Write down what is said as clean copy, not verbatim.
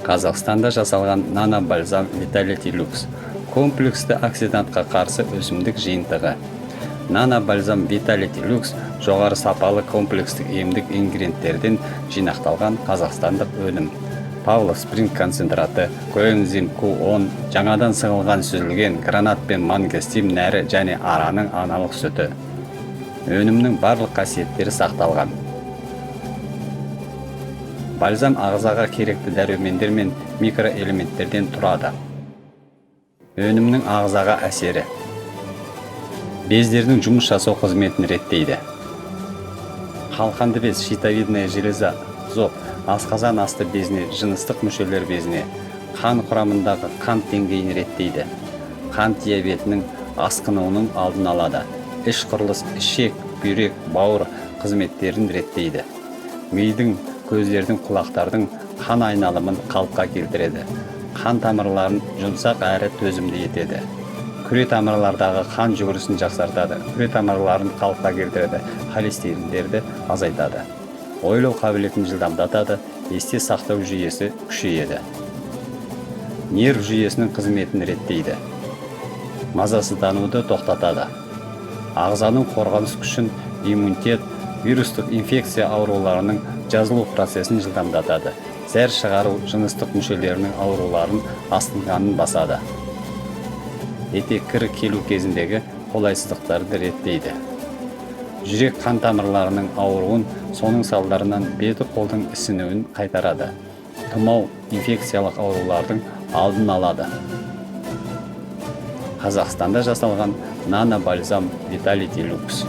Қазақстанда жасалған нано бальзам Vitality Lux комплексті оксидантқа қарсы өсімдік жиынтығы. Нано бальзам Vitality Lux жоғары сапалы комплекстік емдік ингредиенттерден жинақталған қазақстандық өнім. Павлов спринг концентраты, коэнзим Q10, жаңадан сығылған сүзілген гранат пен мангостин нәрі және араның аналық сүті. Өнімнің барлық қасиеттері сақталған. Бальзам ағзаға керекті дәрумендер мен микроэлементтерден тұрады. Өнімнің ағзаға әсері. Бездердің жұмыс жасау қызметін реттейді. Қалқанды без, щитовидная железа, зоб, асқазан асты безіне, жыныстық мүшелер безіне, қан құрамындағы қант деңгейін реттейді. Қант диабетінің асқынуының алдын алады. Іш құрылыс, ішек, бүйрек, бауыр қызметтерін реттейді. Мидың, көздердің, құлақтардың қан айналымын қалыпқа келтіреді. Қан тамырларын жұмсақ әрі төзімді етеді. Күре тамырлардағы қан жүгірісін жақсартады. Күре тамырларын қалыпқа келтіреді. Холестериндерді азайтады. Ойлау қабілетін жылдамдатады. Есте сақтау жүйесі күшейеді. Нерв жүйесінің қызметін реттейді. Мазасыздануды тоқтатады. Ағзаның қорғаныс күшін, иммунитет, вирустық инфекция ауруларының жазылу процесін жылдамдатады. Зәр шығару жыныстық мүшелерінің ауруларын асқынғанын басады. Етек кірі келу кезіндегі қолайсыздықтарды реттейді. Жүрек қан тамырларының ауруын, соның салдарынан беті қолдың ісінуін қайтарады. Тұмау инфекциялық аурулардың алдын алады. Қазақстанда жасалған нано бальзам Vitality Lux.